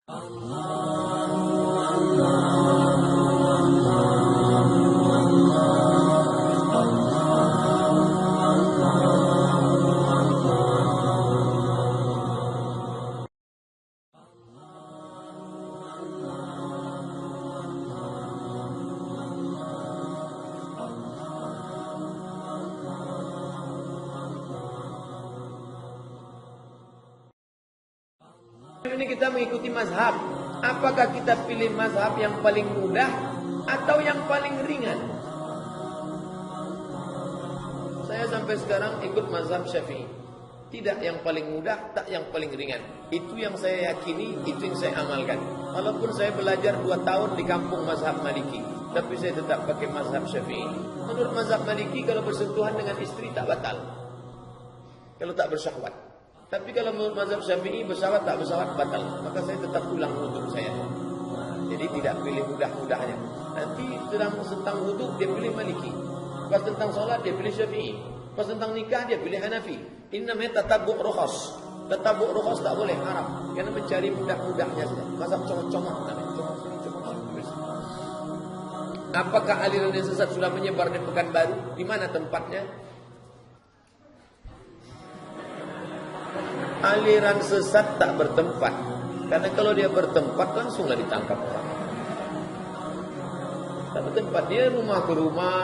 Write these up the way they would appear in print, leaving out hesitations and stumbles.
Ini kita mengikuti mazhab. Apakah kita pilih mazhab yang paling mudah atau yang paling ringan? Saya sampai sekarang ikut mazhab Syafi'i. Tidak yang paling mudah, tak yang paling ringan. Itu yang saya yakini, itu yang saya amalkan. Walaupun saya belajar 2 tahun di kampung mazhab Maliki, tapi saya tetap pakai mazhab Syafi'i. Menurut mazhab Maliki, kalau bersentuhan dengan istri tak batal, kalau tak bersyahwat. Tapi kalau menurut mazhab Syafi'i, bersyahwat tak bersyahwat batal. Maka saya tetap ulang wudhu saya. Jadi tidak pilih mudah-mudahnya. Nanti sedang tentang wudhu dia pilih Maliki. Pas tentang solat dia pilih Syafi'i. Pas tentang nikah dia pilih Hanafi. Ini namanya tatabbu' rukhas. Tatabbu' rukhas tak boleh, haram. Karena mencari mudah-mudahnya saja. Mazhab comot-comot namanya. Apakah aliran yang sesat sudah menyebar di Pekanbaru? Di mana tempatnya? Aliran sesat tak bertempat. Karena kalau dia bertempat langsunglah ditangkap orang. Tak bertempat, dia rumah ke rumah,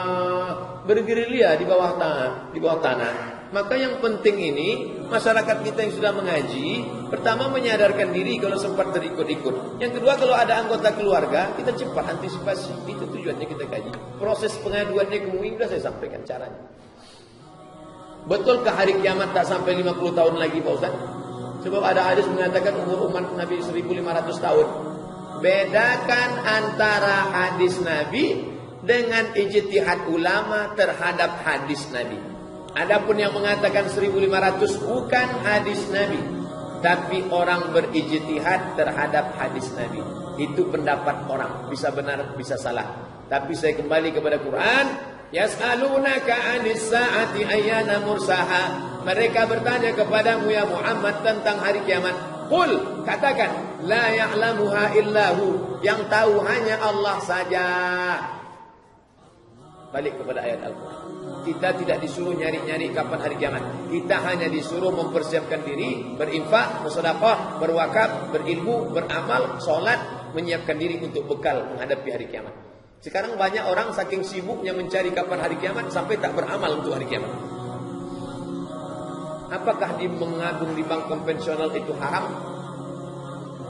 bergerilya di bawah tanah. Maka yang penting ini masyarakat kita yang sudah mengaji, pertama menyadarkan diri kalau sempat terikut-ikut. Yang kedua, kalau ada anggota keluarga, kita cepat antisipasi. Itu tujuannya kita kaji. Proses pengaduannya ke MUI sudah saya sampaikan caranya. Betulkah hari kiamat tak sampai 50 tahun lagi Pak Ustaz? Sebab ada hadis mengatakan umur umat Nabi 1500 tahun. Bedakan antara hadis Nabi dengan ijtihad ulama terhadap hadis Nabi. Adapun yang mengatakan 1500 bukan hadis Nabi, tapi orang berijtihad terhadap hadis Nabi. Itu pendapat orang, bisa benar bisa salah. Tapi saya kembali kepada Quran. Yas'alunaka 'anis sa'ati ayyana mursaha. Mereka bertanya kepadamu ya Muhammad tentang hari kiamat. Qul, katakan, la ya'lamuha illahu. Yang tahu hanya Allah saja. Balik kepada ayat Al-Quran. Kita tidak disuruh nyari-nyari kapan hari kiamat. Kita hanya disuruh mempersiapkan diri, berinfak, bersedekah, berwakaf, berilmu, beramal, sholat, menyiapkan diri untuk bekal menghadapi hari kiamat. Sekarang banyak orang saking sibuknya mencari kapan hari kiamat sampai tak beramal untuk hari kiamat. Apakah menabung di bank konvensional itu haram?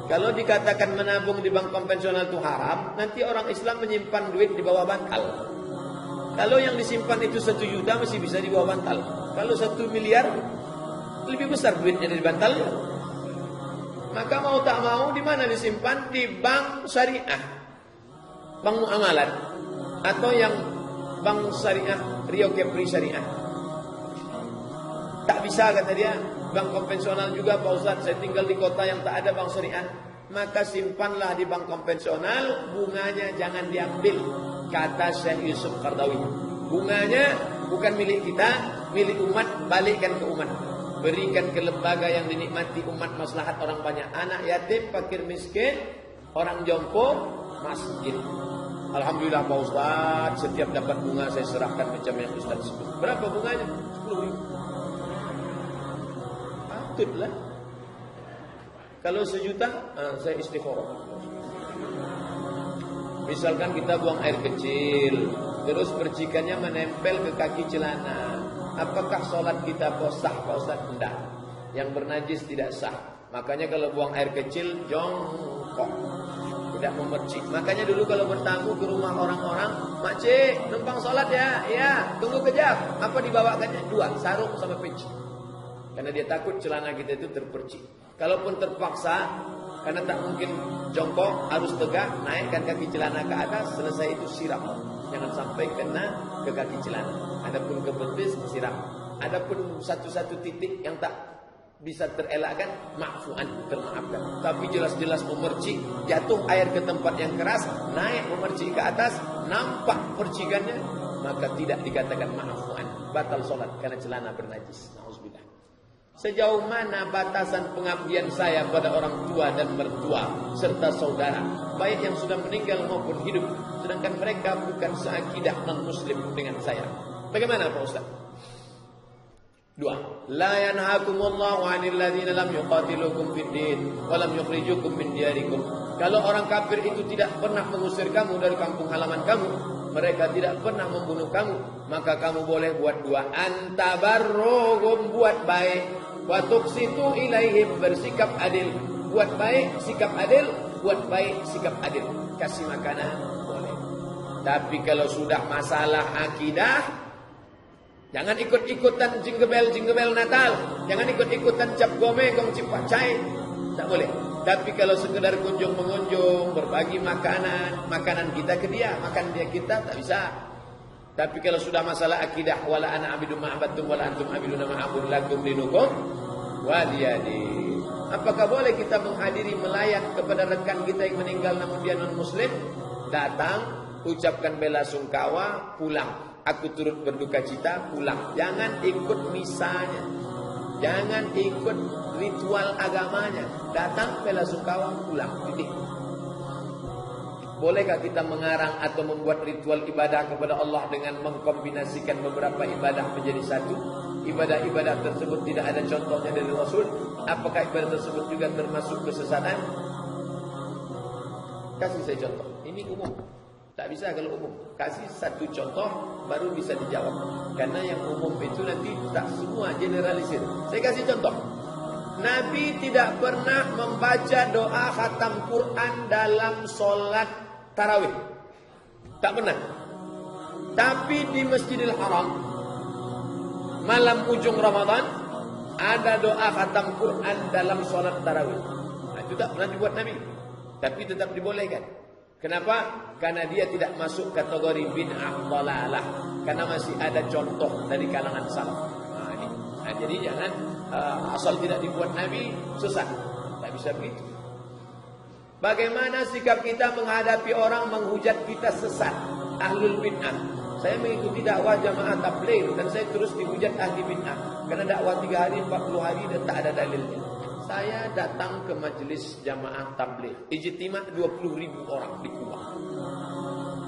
Kalau dikatakan menabung di bank konvensional itu haram, nanti orang Islam menyimpan duit di bawah bantal. Kalau yang disimpan itu 1 juta masih bisa di bawah bantal. Kalau 1 miliar lebih besar duitnya dari bantalnya. Maka mau tak mau di mana disimpan? Di bank syariah. Bank muamalat atau yang bank syariah, Rio Kepri syariah. Tak bisa kata dia, bank konvensional juga Pak Ustaz, saya tinggal di kota yang tak ada bank syariah. Maka simpanlah di bank konvensional, bunganya jangan diambil, kata Syekh Yusuf Qardawi. Bunganya bukan milik kita, milik umat, balikkan ke umat. Berikan ke lembaga yang dinikmati umat, maslahat orang banyak, anak yatim, fakir miskin, orang jompo, masjid. Alhamdulillah Pak Ustaz, setiap dapat bunga saya serahkan macam yang Ustaz sebut. Berapa bunganya? 10.000. Patutlah. Kalau 1 juta, saya istikharah. Misalkan kita buang air kecil, terus percikannya menempel ke kaki celana. Apakah sholat kita sah Pak Ustaz? Tidak. Yang bernajis tidak sah. Makanya kalau buang air kecil, jongkok. Tidak memercik. Makanya dulu kalau bertamu ke rumah orang-orang, makcik, numpang sholat ya? Ya, tunggu kejap. Apa dibawakannya? 2, sarung sama peci. Karena dia takut celana kita itu terpercik. Kalaupun terpaksa, karena tak mungkin jongkok, harus tegak, naikkan kaki celana ke atas, selesai itu siram. Jangan sampai kena ke kaki celana. Adapun ke betis, siram. Adapun satu-satu titik yang tak bisa terelakkan, ma'fuan, termaafkan. Tapi jelas-jelas memercik, jatuh air ke tempat yang keras, naik memercik ke atas, nampak percikannya, maka tidak dikatakan ma'fuan, batal sholat karena celana bernajis. Nauzubillah. Sejauh mana batasan pengabdian saya pada orang tua dan mertua serta saudara, baik yang sudah meninggal maupun hidup, sedangkan mereka bukan seakidah non-muslim dengan saya. Bagaimana Pak Ustaz? 2. La yanhakumullahu 'anil ladzina lam yuqatilukum fid din wa lam yukhrijukum min diyarikum. Kalau orang kafir itu tidak pernah mengusir kamu dari kampung halaman kamu, mereka tidak pernah membunuh kamu, maka kamu boleh buat 2. Antabarruhum, buat baik, wa tuqsitu ilaihim, bersikap adil. Buat baik, sikap adil, buat baik, sikap adil. Kasih makanan boleh. Tapi kalau sudah masalah akidah, jangan ikut-ikutan jingle-bell Natal. Jangan ikut-ikutan cap gome, gong cipak cai. Tak boleh. Tapi kalau sekedar kunjung-mengunjung, berbagi makanan kita ke dia, makan dia kita, tak bisa. Tapi kalau sudah masalah akidah, wala ana abidu ma'abattum wala antum abiduna ma'abud lakum dinukum waliyadi. Apakah boleh kita menghadiri melayat kepada rekan kita yang meninggal namun dia non-muslim? Datang, ucapkan bela sungkawa, pulang. Aku turut berduka cita, pulang. Jangan ikut misanya, jangan ikut ritual agamanya. Datang, bela sungkawa, pulang. Titik. Bolehkah kita mengarang atau membuat ritual ibadah kepada Allah dengan mengkombinasikan beberapa ibadah menjadi satu? Ibadah-ibadah tersebut tidak ada contohnya dari Rasul. Apakah ibadah tersebut juga termasuk kesesatan? Kasih saya contoh. Ini umum. Tak bisa kalau umum. Kasih satu contoh baru bisa dijawab. Karena yang umum itu nanti tak semua generalisir. Saya kasih contoh. Nabi tidak pernah membaca doa khatam Quran dalam solat tarawih. Tak pernah. Tapi di Masjidil Haram, malam ujung Ramadan, ada doa khatam Quran dalam solat tarawih. Nah, itu tak pernah dibuat Nabi. Tapi tetap dibolehkan. Kenapa? Karena dia tidak masuk kategori bid'ah dhalalah. Karena masih ada contoh dari kalangan salaf. Nah, jadi jangan asal tidak dibuat Nabi sesat. Tak bisa begitu. Bagaimana sikap kita menghadapi orang menghujat kita sesat, ahlul bid'ah? Saya mengikuti dakwah jamaah tabligh dan saya terus dihujat ahli bid'ah. Karena dakwah 3 hari, 40 hari dan tak ada dalilnya. Saya datang ke majelis jamaah tabligh, ijtima 20.000 orang di Kuwait.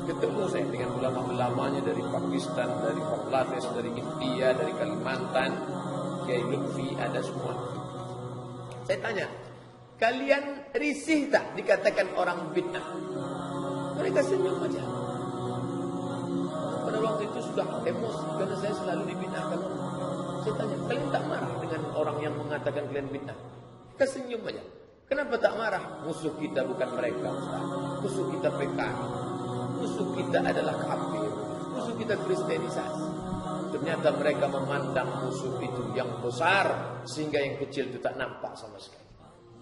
Ketemu saya dengan ulama-ulamanya dari Pakistan, dari Bangladesh, dari India, dari Kalimantan, Kiai Lutfi, ada semua. Saya tanya, kalian risih tak dikatakan orang bid'ah? Mereka senyum aja. Pada waktu itu sudah emosi karena saya selalu dibid'ahkan. Saya tanya, kalian tak marah dengan orang yang mengatakan kalian bid'ah? Kita senyum aja. Kenapa tak marah? Musuh kita bukan mereka, Ustaz. Musuh kita PKI. Musuh kita adalah kafir. Musuh kita kristenisasi. Ternyata mereka memandang musuh itu yang besar sehingga yang kecil itu tak nampak sama sekali.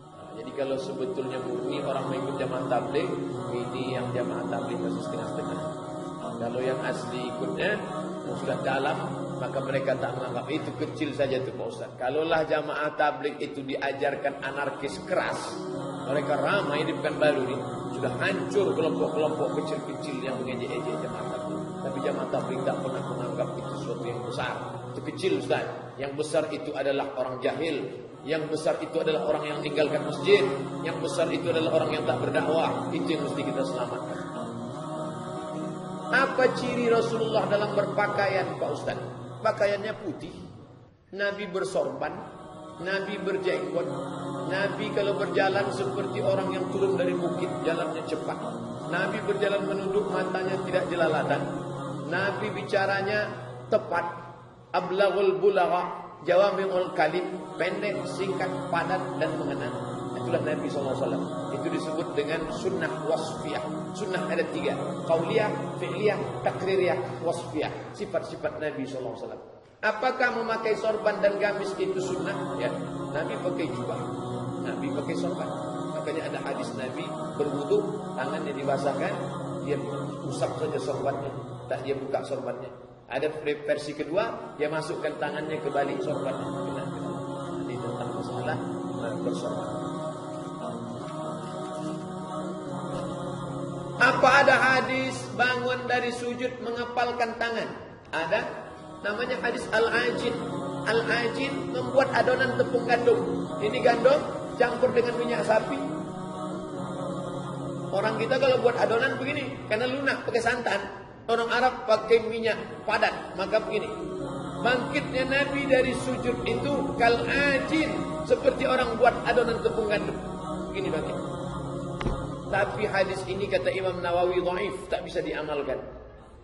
Nah, jadi kalau sebetulnya murni orang mengikut jamaah tabligh, ini yang jamaah tabligh masih setengah-setengah. Kalau yang asli ikutnya yang sudah dalam, maka mereka tak menganggap itu kecil saja itu Pak Ustaz. Kalaulah jamaah tabligh itu diajarkan anarkis keras, mereka ramai di Pekanbaru ini, sudah hancur kelompok-kelompok kecil-kecil yang mengejek-ejek jamaah tabligh. Tapi jamaah tabligh tak pernah menganggap itu sesuatu yang besar. Itu kecil Ustaz. Yang besar itu adalah orang jahil. Yang besar itu adalah orang yang tinggalkan masjid. Yang besar itu adalah orang yang tak berdakwah. Itu yang mesti kita selamatkan. Apa ciri Rasulullah dalam berpakaian Pak Ustaz? Pakaiannya putih. Nabi bersorban. Nabi berjenggot. Nabi kalau berjalan seperti orang yang turun dari bukit, jalannya cepat. Nabi berjalan menunduk, matanya tidak jelalatan. Nabi bicaranya tepat. Ablaghul bulagha, jawami'ul kalim, pendek, singkat, padat dan mengena. Itulah Nabi SAW. Itu disebut dengan sunnah wasfiyah. Sunnah ada 3. Qauliyah, fi'liyah, takririyah, wasfiyah. Sifat-sifat Nabi SAW. Apakah memakai sorban dan gamis itu sunnah? Ya, Nabi pakai jubah. Nabi pakai sorban. Makanya ada hadis Nabi berwudu, tangannya dibasahkan, dia usap saja sorbannya, tak dia buka sorbannya. Ada versi kedua, dia masukkan tangannya ke balik sorbannya. Ini tentang masalah bersorban. Apa ada hadis bangun dari sujud mengepalkan tangan? Ada. Namanya hadis Al-Ajin. Al-ajin membuat adonan tepung gandum. Ini gandum campur dengan minyak sapi. Orang kita kalau buat adonan begini, karena lunak pakai santan. Orang Arab pakai minyak padat, maka begini. Bangkitnya Nabi dari sujud itu kal-ajin, seperti orang buat adonan tepung gandum. Begini bangkit. Tapi hadis ini kata Imam Nawawi dhaif, tak bisa diamalkan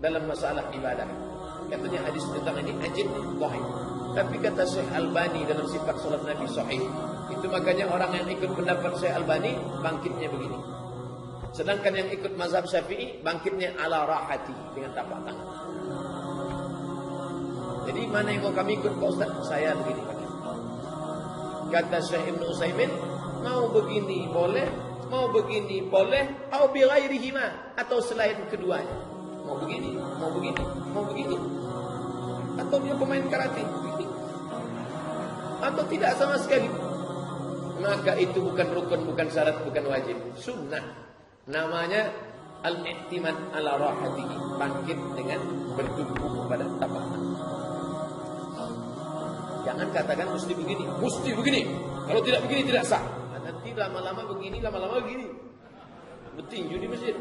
dalam masalah ibadah. Katanya hadis tentang ini ajin dhaif. Tapi kata Syekh Albani dalam sifat salat Nabi sahih. Itu makanya orang yang ikut pendapat Syekh Albani bangkitnya begini. Sedangkan yang ikut mazhab Syafi'i bangkitnya ala rahati, dengan tapak tangan. Jadi mana yang mau kami ikut Pak Ustaz? Saya begini pakai. Kata Syekh Ibn Utsaimin, mau begini boleh, mau begini boleh, atau bi ghairihima, atau selain keduanya. Mau begini, mau begini, mau begini. Atau dia pemain karate, atau tidak sama sekali. Maka itu bukan rukun, bukan syarat, bukan wajib, sunnah. Namanya al-i'timad ala rahatihi, bangkit dengan bertumpu kepada tapak tangan. Jangan katakan mesti begini, mesti begini. Kalau tidak begini tidak sah. Nanti lama-lama begini, lama-lama begini. Bertinju di masjid,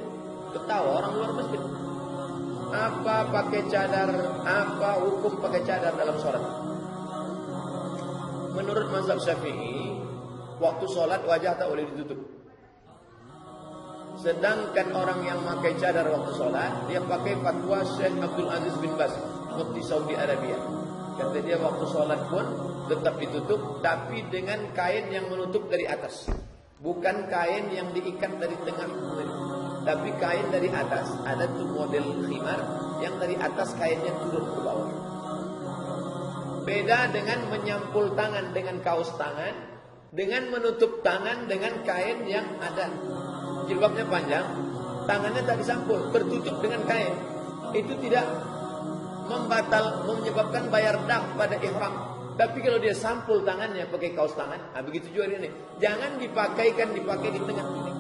ketawa orang luar masjid. Apa pakai cadar? Apa hukum pakai cadar dalam sholat? Menurut mazhab Syafi'i, waktu sholat wajah tak boleh ditutup. Sedangkan orang yang pakai cadar waktu sholat, dia pakai fatwa Syekh Abdul Aziz bin Baz, mufti Saudi Arabia. Kata dia waktu sholat pun tetap ditutup, tapi dengan kain yang menutup dari atas. Bukan kain yang diikat dari tengah, tapi kain dari atas. Ada tuh model khimar yang dari atas kainnya turun ke bawah. Beda dengan menyampul tangan dengan kaos tangan, dengan menutup tangan dengan kain yang ada. Jilbabnya panjang, tangannya tak disampul, tertutup dengan kain. Itu tidak menyebabkan bayar dah pada ihram. Tapi kalau dia sampul tangannya pakai kaos tangan, begitu juga ini. Jangan dipakai di tengah ini.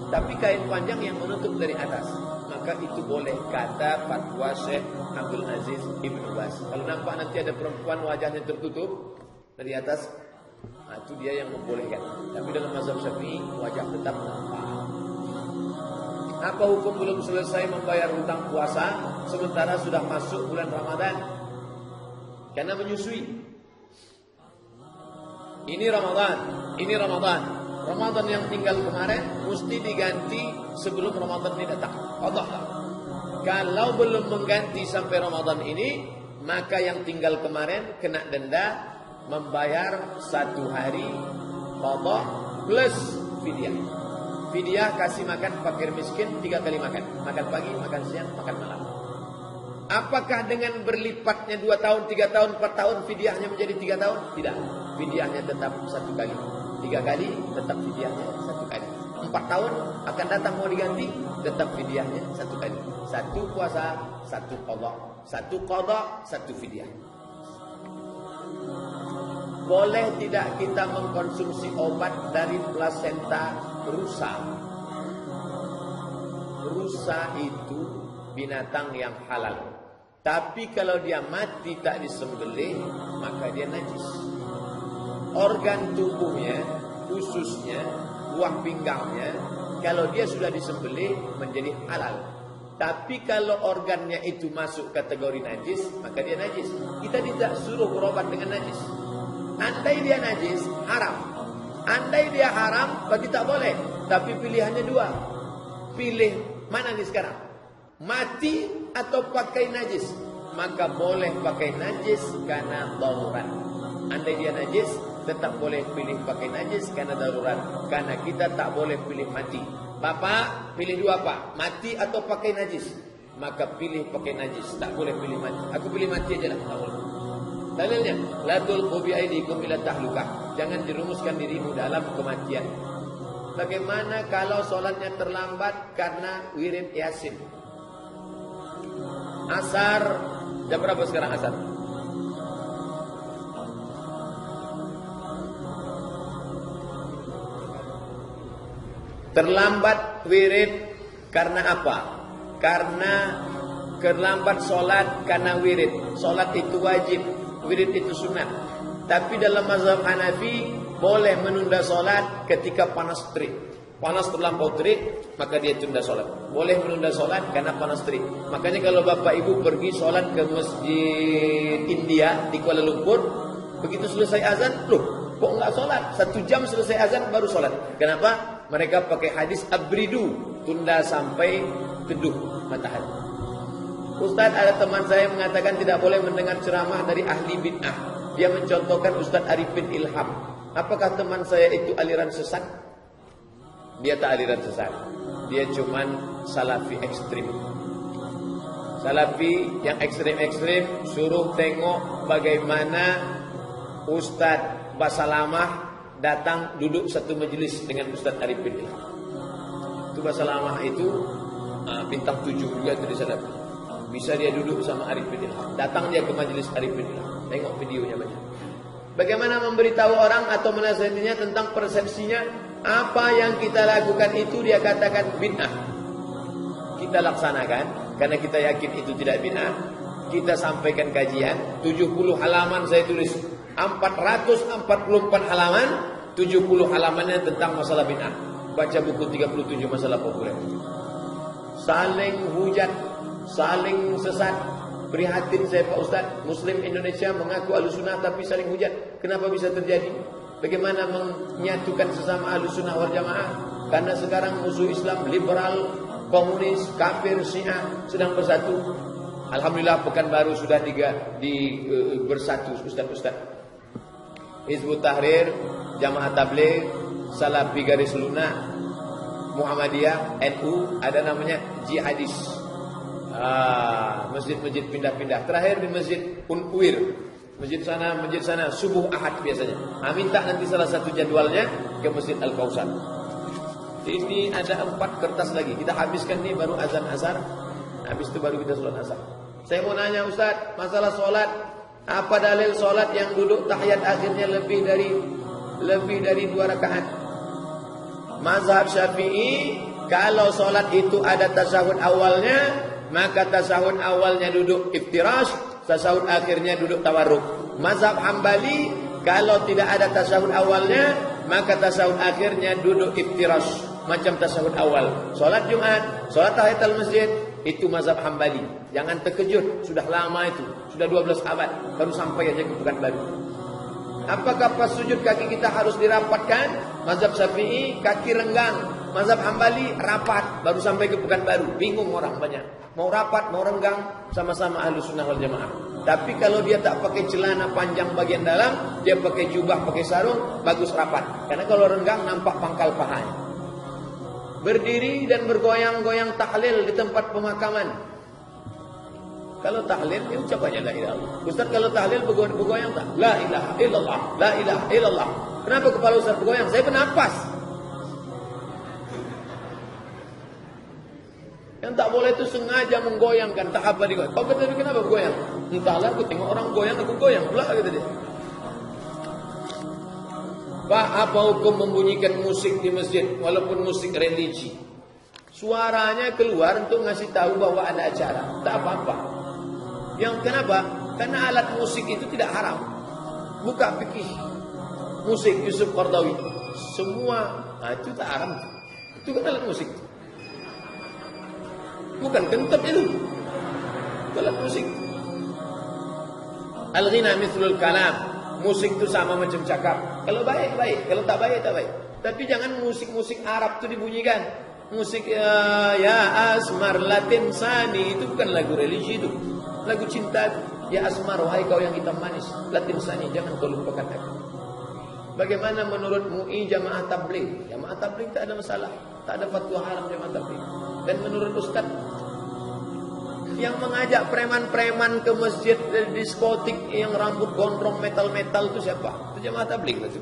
Tapi kain panjang yang menutup dari atas, maka itu boleh, kata fatwa Syekh Abdul Aziz Ibn Baz. Kalau nampak nanti ada perempuan wajahnya tertutup dari atas, itu dia yang membolehkan. Tapi dalam mazhab Syafi'i wajah tetap nampak. Apa hukum belum selesai membayar hutang puasa sementara sudah masuk bulan Ramadan? Karena menyusui. Ini Ramadan. Ramadan yang tinggal kemarin mesti diganti sebelum Ramadan ini datang. Allah. Kalau belum mengganti sampai Ramadan ini, maka yang tinggal kemarin kena denda membayar 1 hari qadha plus fidyah. Fidyah kasih makan fakir miskin 3 kali makan. Makan pagi, makan siang, makan malam. Apakah dengan berlipatnya 2 tahun, 3 tahun, 4 tahun fidyahnya menjadi 3 tahun? Tidak. Fidyahnya tetap 1 kali. 3 kali tetap fidyahnya 1 kali. 4 tahun akan datang mau diganti, tetap fidyahnya 1 kali. 1 puasa, 1 qadha. 1 qadha, 1 fidyah. Boleh tidak kita mengkonsumsi obat dari plasenta rusa? Rusa itu binatang yang halal. Tapi kalau dia mati tak disembelih, maka dia najis. Organ tubuhnya, khususnya buah pinggangnya, kalau dia sudah disembelih menjadi halal. Tapi kalau organnya itu masuk kategori najis, maka dia najis. Kita tidak suruh berobat dengan najis. Andai dia najis, haram. Andai dia haram, berarti tak boleh. Tapi pilihannya 2. Pilih mana nih sekarang? Mati atau pakai najis? Maka boleh pakai najis karena darurat. Andai dia najis, tetap boleh pilih pakai najis karena darurat. Karena kita tak boleh pilih mati. Bapak, pilih 2 Pak. Mati atau pakai najis? Maka pilih pakai najis. Tak boleh pilih mati. Aku pilih mati aja lah. Tak boleh. Dalilnya, la tulqu bi aydikum ila tahlukah. Jangan jerumuskan dirimu dalam kematian. Bagaimana kalau sholatnya terlambat karena wirid Yasin? Asar, jam berapa sekarang asar? Terlambat wirid karena apa? Karena terlambat sholat karena wirid. Sholat itu wajib. wirid itu sunat. Tapi dalam mazhab Hanafi boleh menunda solat ketika panas terik. Panas terlampau terik, maka dia tunda solat. Boleh menunda solat karena panas terik. Makanya kalau bapak ibu pergi solat ke masjid India di Kuala Lumpur, begitu selesai azan, loh kok nggak solat? 1 jam selesai azan baru solat. Kenapa? Mereka pakai hadis abridu, tunda sampai teduh matahari. Ustaz, ada teman saya mengatakan tidak boleh mendengar ceramah dari ahli bid'ah. Dia mencontohkan Ustaz Arifin Ilham. Apakah teman saya itu aliran sesat? Dia tak aliran sesat. Dia cuman salafi ekstrim. Salafi yang ekstrim-ekstrim suruh tengok bagaimana Ustaz Basalamah datang duduk satu majelis dengan Ustaz Arifin Ilham. Itu Basalamah itu bintang 7 juga dari salafi. Bisa dia duduk sama Arifin Ilham. Datang dia ke majelis Arifin Ilham. Tengok videonya banyak. Bagaimana memberitahu orang atau menasihatinya tentang persepsinya, apa yang kita lakukan itu dia katakan bid'ah. Kita laksanakan karena kita yakin itu tidak bid'ah. Kita sampaikan kajian 70 halaman saya tulis. 444 halaman, 70 halamannya tentang masalah bid'ah. Baca buku 37 masalah populer. Saling hujat, saling sesat. Prihatin saya Pak Ustaz, Muslim Indonesia mengaku Ahlussunnah tapi saling hujat. Kenapa bisa terjadi? Bagaimana menyatukan sesama Ahlussunnah wal Jamaah? Karena sekarang musuh Islam liberal, komunis, kafir, Syiah sedang bersatu. Alhamdulillah Pekanbaru sudah bersatu ustaz-ustaz. Hizbut Tahrir, Jamaah Tabligh, Salafi Garis Lunak, Muhammadiyah, NU, ada namanya jihadis. Masjid-masjid pindah-pindah. Terakhir di Masjid Unwir. Masjid sana, subuh Ahad biasanya. Minta nanti salah satu jadwalnya ke Masjid Al-Kausar. Ini ada 4 kertas lagi. Kita habiskan nih baru azan asar. Habis itu baru kita sholat asar. Saya mau nanya Ustaz, masalah sholat. Apa dalil sholat yang duduk tahiyat akhirnya lebih dari 2 rakaat? Mazhab Syafi'i, kalau sholat itu ada tasyahud awalnya, maka tasawuf awalnya duduk iftirash, tasawuf akhirnya duduk tawarruk. Mazhab Hambali, kalau tidak ada tasawuf awalnya, maka tasawuf akhirnya duduk iftirash, macam tasawuf awal. Salat Jumat, salat tahiyatul masjid, itu mazhab Hambali. Jangan terkejut, sudah lama itu, sudah 12 abad baru sampai aja ke Pekanbaru. Apakah pas sujud kaki kita harus dirapatkan? Mazhab Syafi'i kaki renggang, mazhab Hambali rapat baru sampai ke Pekanbaru. Bingung orang banyak. Mau rapat, mau renggang, sama-sama Ahlussunnah wal Jamaah. Tapi kalau dia tak pakai celana panjang bagian dalam, dia pakai jubah, pakai sarung, bagus rapat. Karena kalau renggang nampak pangkal pahanya. Berdiri dan bergoyang-goyang tahlil di tempat pemakaman. Kalau tahlil, ya ucapannya la ilaha illallah. Ustaz kalau tahlil bergoyang tak? La ilaha illallah, la ilaha illallah. Kenapa kepala Ustaz bergoyang? Saya bernapas. Yang tak boleh itu sengaja menggoyangkan, tak apa digoyang. Kau kata kenapa bergoyang? Entahlah, aku tengok orang goyang, aku goyang pula kata dia. Pak, apa hukum membunyikan musik di masjid walaupun musik religi? Suaranya keluar untuk ngasih tahu bahwa ada acara, tak apa-apa. Yang kenapa? Karena alat musik itu tidak haram. Buka fikih musik Yusuf Qardawi, semua itu tak haram. Itu kan alat musik. Bukan kentep itu. Alat musik. Al-ghina mithlul kalam. Musik itu sama macam cakap. Kalau baik, baik. Kalau tak baik, tak baik. Tapi jangan musik-musik Arab itu dibunyikan. Musik ya asmar Latin sani. Itu bukan lagu religi itu. Lagu cinta itu. Ya asmar, wahai kau yang hitam manis. Latin sani, jangan kau lupakan aku. Bagaimana menurut MUI Jamaah Tabligh? Jamaah Tabligh tak ada masalah. Tak ada fatwa haram Jamaah Tabligh. Dan menurut Ustaz, yang mengajak preman-preman ke masjid diskotik yang rambut gondrong metal-metal itu siapa? Itu Jamaah Tabligh itu.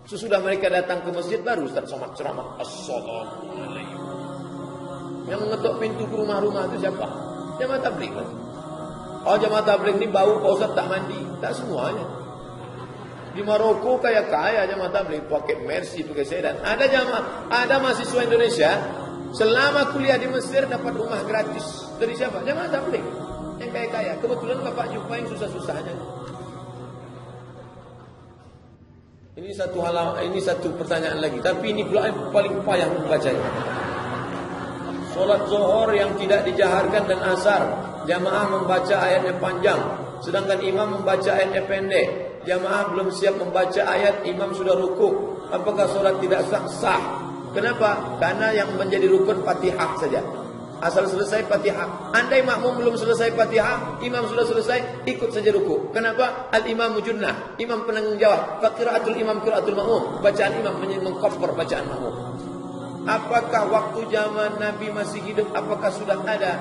Sesudah mereka datang ke masjid baru Ustaz somad ceramah. Assalamualaikum. Yang mengetuk pintu ke rumah-rumah itu siapa? Jamaah Tabligh itu. Oh Jamaah Tabligh ini bau Pak Ustaz tak mandi. Tak semuanya. Di Maroko kaya-kaya Jamaah Tabligh, pakai Mercy, pakai sedan. Ada mahasiswa Indonesia selama kuliah di Mesir dapat rumah gratis. Dari siapa? Jamaah Tabligh. Yang kaya-kaya. Kebetulan Bapak jumpa yang susah-susahnya. Ini satu pertanyaan lagi. Tapi ini pula yang paling payah membacanya. Solat zuhur yang tidak dijaharkan dan asar, jamaah membaca ayatnya panjang, sedangkan imam membaca ayatnya pendek. Jamaah belum siap membaca ayat, imam sudah rukuk. Apakah solat tidak sah? Sah. Kenapa? Karena yang menjadi rukun Fatihah saja. Asal selesai Fatihah. Andai makmum belum selesai Fatihah, imam sudah selesai, ikut saja ruku. Kenapa? Al-imamu junnah. Imam penanggung jawab. Faqiraatul imam qiraatul makmum. Bacaan imam mengcover bacaan makmum. Apakah waktu zaman Nabi masih hidup, apakah sudah ada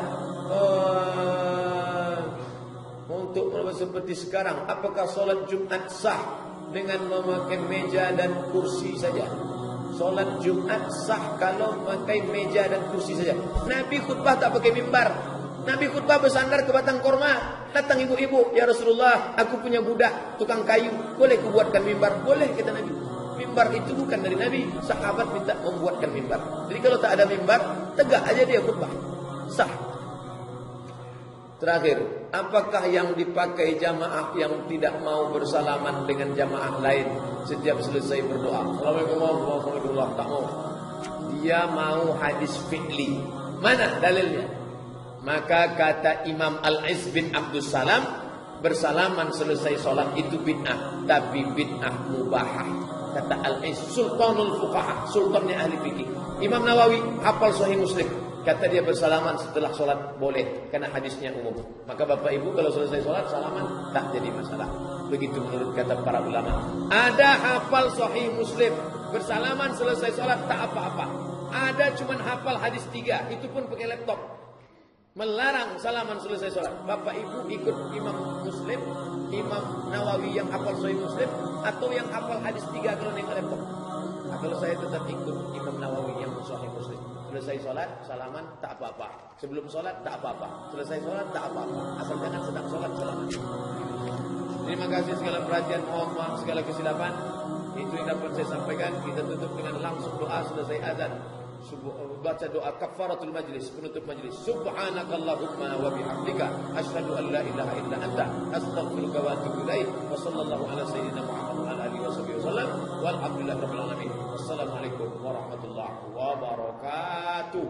untuk seperti sekarang? Apakah solat Jumat sah dengan memakai meja dan kursi saja? Solat Jumat sah kalau memakai meja dan kursi saja. Nabi khutbah tak pakai mimbar. Nabi khutbah bersandar ke batang korma. Datang ibu-ibu, ya Rasulullah, aku punya budak tukang kayu, boleh ku buatkan mimbar? Boleh, kata Nabi. Mimbar itu bukan dari Nabi, sahabat minta membuatkan mimbar. Jadi kalau tak ada mimbar, tegak aja dia khutbah. Sah. Terakhir, apakah yang dipakai jamaah yang tidak mau bersalaman dengan jamaah lain setiap selesai berdoa? Assalamualaikum warahmatullahi wabarakatuh. Tak mau. Dia mau hadis fi'li. Mana dalilnya? Maka kata Imam Al-Iz bin Abdus Salam, bersalaman selesai solat itu bid'ah, tapi bid'ah mubahah. Kata Al-Iz, sultanul fuqaha, sultannya ahli fikih. Imam Nawawi hafal Sahih Muslim. Kata dia bersalaman setelah solat boleh, karena hadisnya umum. Maka bapak ibu kalau selesai solat salaman tak jadi masalah. Begitu menurut kata para ulama. Ada hafal Sahih Muslim, bersalaman selesai solat tak apa-apa. Ada cuman hafal hadis 3, itu pun pakai laptop. Melarang salaman selesai solat. Bapak ibu ikut Imam Muslim, Imam Nawawi yang hafal Sahih Muslim, atau yang hafal hadis 3 kalau naik laptop. Nah, kalau saya tetap ikut Imam Nawawi yang Sahih Muslim. Selesai solat, salaman, tak apa-apa. Sebelum solat, tak apa-apa. Selesai solat, tak apa-apa. Asal jangan sedang solat, salaman. Terima kasih segala perhatian, mohon maaf segala kesilapan. Itu yang dapat saya sampaikan. Kita tutup dengan langsung doa selesai azan. Baca doa kafaratul majlis, penutup majlis. Subhanakallahumma wa bihamdika asyhadu an la ilaha illa anta astaghfiruka wa atubu ilaik. Wa sallallahu ala sayyidina Muhammad wa ala alihi wasallam. Walhamdulillahirabbil alamin. Wassalamualaikum warahmatullahi wabarakatuh.